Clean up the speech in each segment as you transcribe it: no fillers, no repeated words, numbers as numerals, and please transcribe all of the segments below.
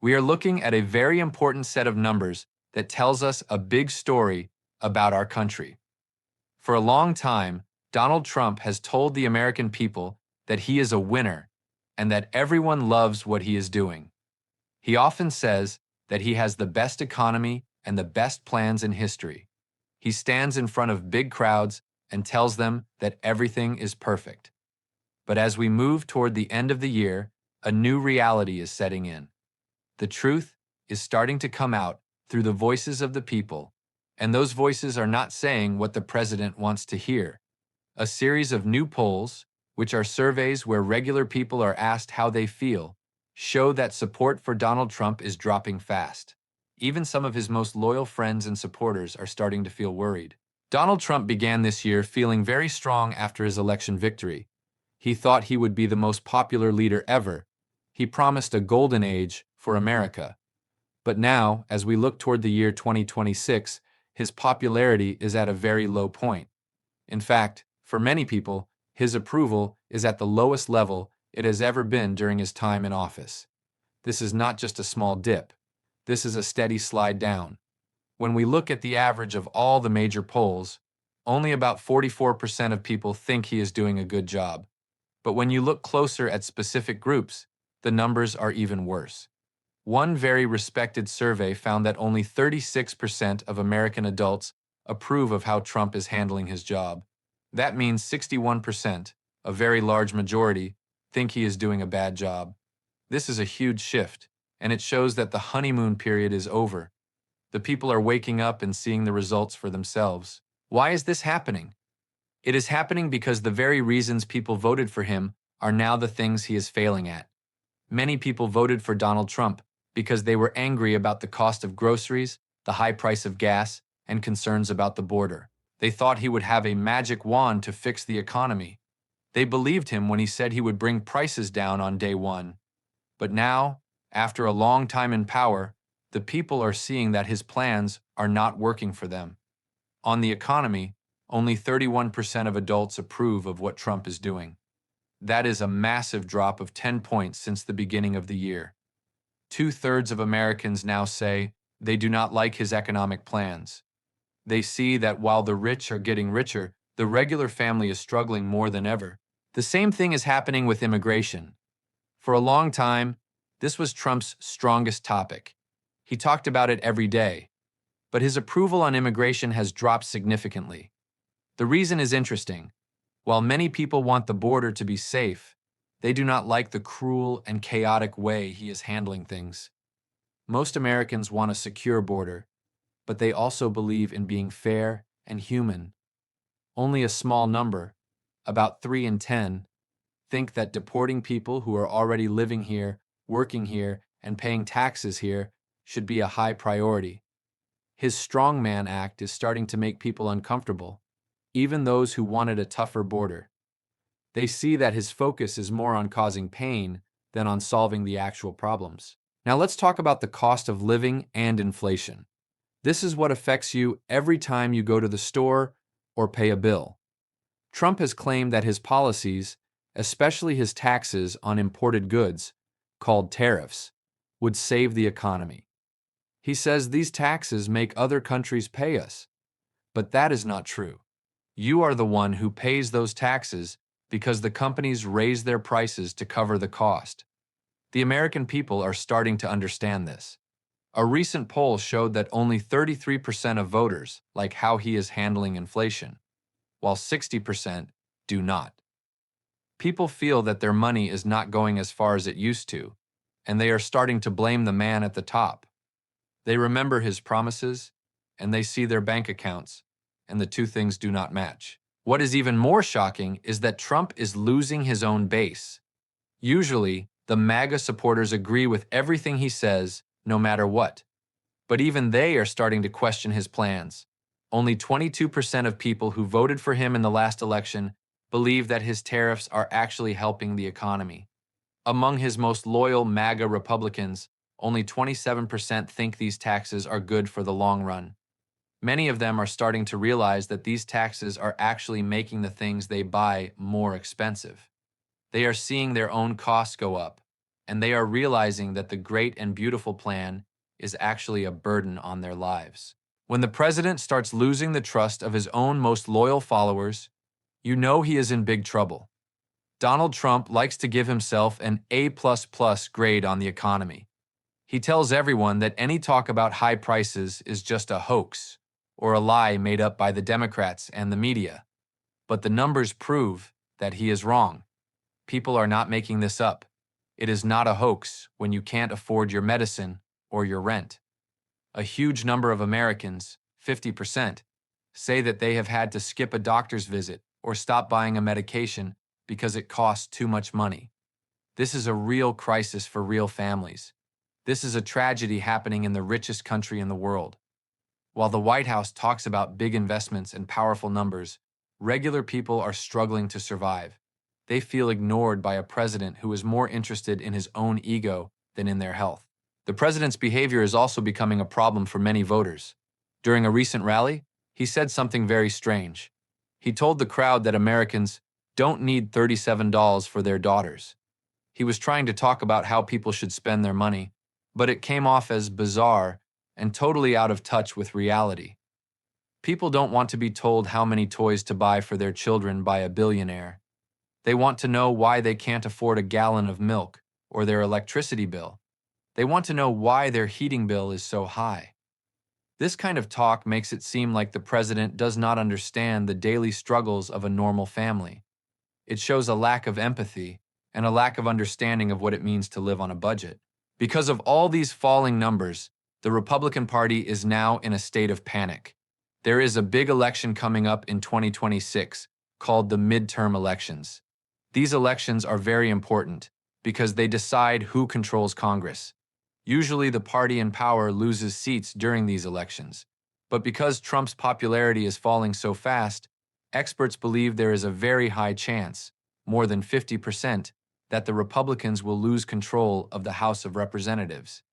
We are looking at a very important set of numbers that tells us a big story about our country. For a long time, Donald Trump has told the American people that he is a winner and that everyone loves what he is doing. He often says that he has the best economy and the best plans in history. He stands in front of big crowds and tells them that everything is perfect. But as we move toward the end of the year, a new reality is setting in. The truth is starting to come out through the voices of the people, and those voices are not saying what the president wants to hear. A series of new polls, which are surveys where regular people are asked how they feel, show that support for Donald Trump is dropping fast. Even some of his most loyal friends and supporters are starting to feel worried. Donald Trump began this year feeling very strong after his election victory. He thought he would be the most popular leader ever. He promised a golden age for America. But now, as we look toward the year 2026, his popularity is at a very low point. In fact, for many people, his approval is at the lowest level it has ever been during his time in office. This is not just a small dip. This is a steady slide down. When we look at the average of all the major polls, only about 44% of people think he is doing a good job. But when you look closer at specific groups, the numbers are even worse. One very respected survey found that only 36% of American adults approve of how Trump is handling his job. That means 61%, a very large majority, think he is doing a bad job. This is a huge shift, and it shows that the honeymoon period is over. The people are waking up and seeing the results for themselves. Why is this happening? It is happening because the very reasons people voted for him are now the things he is failing at. Many people voted for Donald Trump because they were angry about the cost of groceries, the high price of gas, and concerns about the border. They thought he would have a magic wand to fix the economy. They believed him when he said he would bring prices down on day one. But now, after a long time in power, the people are seeing that his plans are not working for them. On the economy, only 31% of adults approve of what Trump is doing. That is a massive drop of 10 points since the beginning of the year. 2/3 of Americans now say they do not like his economic plans. They see that while the rich are getting richer, the regular family is struggling more than ever. The same thing is happening with immigration. For a long time, this was Trump's strongest topic. He talked about it every day. But his approval on immigration has dropped significantly. The reason is interesting. While many people want the border to be safe, they do not like the cruel and chaotic way he is handling things. Most Americans want a secure border, but they also believe in being fair and human. Only a small number, about 3 in 10, think that deporting people who are already living here, working here, and paying taxes here should be a high priority. His Strongman Act is starting to make people uncomfortable, even those who wanted a tougher border. They see that his focus is more on causing pain than on solving the actual problems. Now let's talk about the cost of living and inflation. This is what affects you every time you go to the store or pay a bill. Trump has claimed that his policies, especially his taxes on imported goods, called tariffs, would save the economy. He says these taxes make other countries pay us. But that is not true. You are the one who pays those taxes because the companies raise their prices to cover the cost. The American people are starting to understand this. A recent poll showed that only 33% of voters like how he is handling inflation, while 60% do not. People feel that their money is not going as far as it used to, and they are starting to blame the man at the top. They remember his promises, and they see their bank accounts, and the two things do not match. What is even more shocking is that Trump is losing his own base. Usually, the MAGA supporters agree with everything he says, no matter what. But even they are starting to question his plans. Only 22% of people who voted for him in the last election believe that his tariffs are actually helping the economy. Among his most loyal MAGA Republicans, only 27% think these taxes are good for the long run. Many of them are starting to realize that these taxes are actually making the things they buy more expensive. They are seeing their own costs go up, and they are realizing that the great and beautiful plan is actually a burden on their lives. When the president starts losing the trust of his own most loyal followers, you know he is in big trouble. Donald Trump likes to give himself an A++ grade on the economy. He tells everyone that any talk about high prices is just a hoax or a lie made up by the Democrats and the media. But the numbers prove that he is wrong. People are not making this up. It is not a hoax when you can't afford your medicine or your rent. A huge number of Americans, 50%, say that they have had to skip a doctor's visit or stop buying a medication because it costs too much money. This is a real crisis for real families. This is a tragedy happening in the richest country in the world. While the White House talks about big investments and powerful numbers, regular people are struggling to survive. They feel ignored by a president who is more interested in his own ego than in their health. The president's behavior is also becoming a problem for many voters. During a recent rally, he said something very strange. He told the crowd that Americans don't need $37 for their daughters. He was trying to talk about how people should spend their money, but it came off as bizarre and totally out of touch with reality. People don't want to be told how many toys to buy for their children by a billionaire. They want to know why they can't afford a gallon of milk or their electricity bill. They want to know why their heating bill is so high. This kind of talk makes it seem like the president does not understand the daily struggles of a normal family. It shows a lack of empathy and a lack of understanding of what it means to live on a budget. Because of all these falling numbers, the Republican Party is now in a state of panic. There is a big election coming up in 2026 called the midterm elections. These elections are very important because they decide who controls Congress. Usually the party in power loses seats during these elections. But because Trump's popularity is falling so fast, experts believe there is a very high chance, more than 50%, that the Republicans will lose control of the House of Representatives.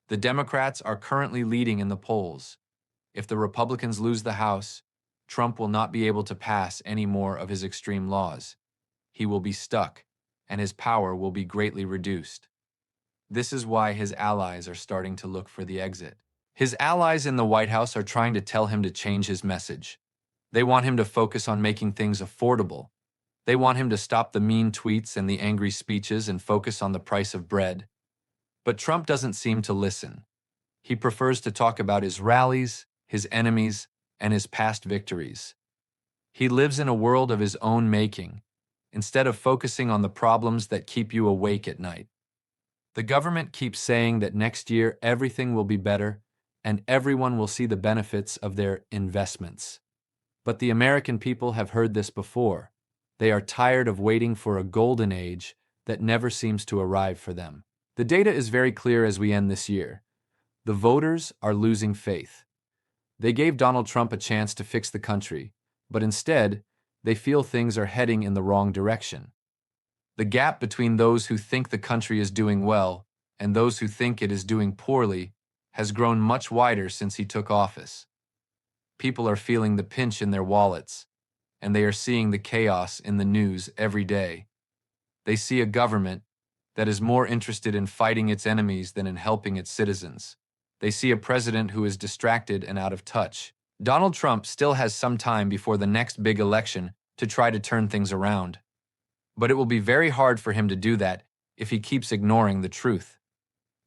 The Democrats are currently leading in the polls. If the Republicans lose the House, Trump will not be able to pass any more of his extreme laws. He will be stuck, and his power will be greatly reduced. This is why his allies are starting to look for the exit. His allies in the White House are trying to tell him to change his message. They want him to focus on making things affordable. They want him to stop the mean tweets and the angry speeches and focus on the price of bread. But Trump doesn't seem to listen. He prefers to talk about his rallies, his enemies, and his past victories. He lives in a world of his own making, instead of focusing on the problems that keep you awake at night. The government keeps saying that next year everything will be better and everyone will see the benefits of their investments. But the American people have heard this before. They are tired of waiting for a golden age that never seems to arrive for them. The data is very clear as we end this year. The voters are losing faith. They gave Donald Trump a chance to fix the country, but instead, they feel things are heading in the wrong direction. The gap between those who think the country is doing well and those who think it is doing poorly has grown much wider since he took office. People are feeling the pinch in their wallets, and they are seeing the chaos in the news every day. They see a government that is more interested in fighting its enemies than in helping its citizens. They see a president who is distracted and out of touch. Donald Trump still has some time before the next big election to try to turn things around. But it will be very hard for him to do that if he keeps ignoring the truth.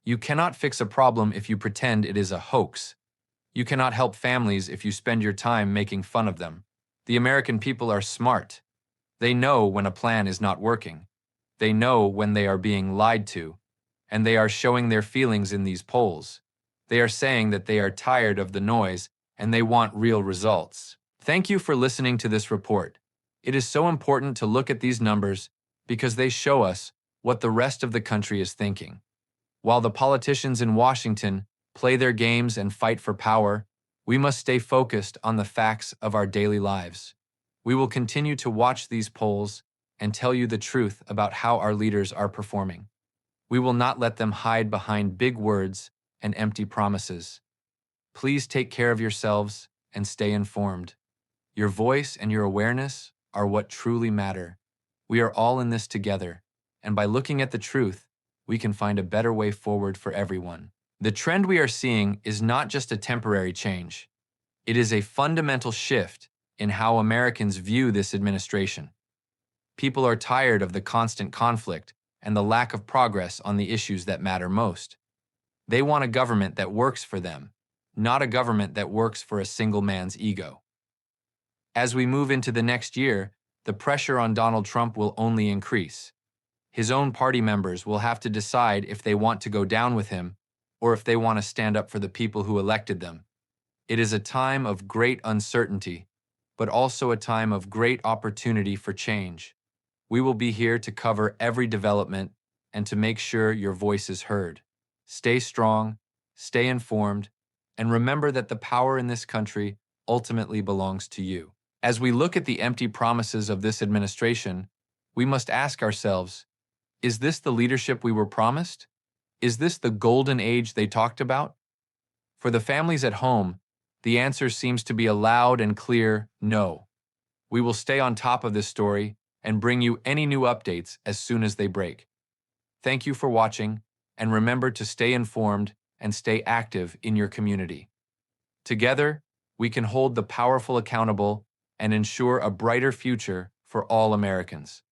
You cannot fix a problem if you pretend it is a hoax. You cannot help families if you spend your time making fun of them. The American people are smart. They know when a plan is not working. They know when they are being lied to, and they are showing their feelings in these polls. They are saying that they are tired of the noise and they want real results. Thank you for listening to this report. It is so important to look at these numbers because they show us what the rest of the country is thinking. While the politicians in Washington play their games and fight for power, we must stay focused on the facts of our daily lives. We will continue to watch these polls and tell you the truth about how our leaders are performing. We will not let them hide behind big words and empty promises. Please take care of yourselves and stay informed. Your voice and your awareness are what truly matter. We are all in this together, and by looking at the truth, we can find a better way forward for everyone. The trend we are seeing is not just a temporary change. It is a fundamental shift in how Americans view this administration. People are tired of the constant conflict and the lack of progress on the issues that matter most. They want a government that works for them, not a government that works for a single man's ego. As we move into the next year, the pressure on Donald Trump will only increase. His own party members will have to decide if they want to go down with him or if they want to stand up for the people who elected them. It is a time of great uncertainty, but also a time of great opportunity for change. We will be here to cover every development and to make sure your voice is heard. Stay strong, stay informed, and remember that the power in this country ultimately belongs to you. As we look at the empty promises of this administration, we must ask ourselves, is this the leadership we were promised? Is this the golden age they talked about? For the families at home, the answer seems to be a loud and clear no. We will stay on top of this story and bring you any new updates as soon as they break. Thank you for watching, and remember to stay informed and stay active in your community. Together, we can hold the powerful accountable and ensure a brighter future for all Americans.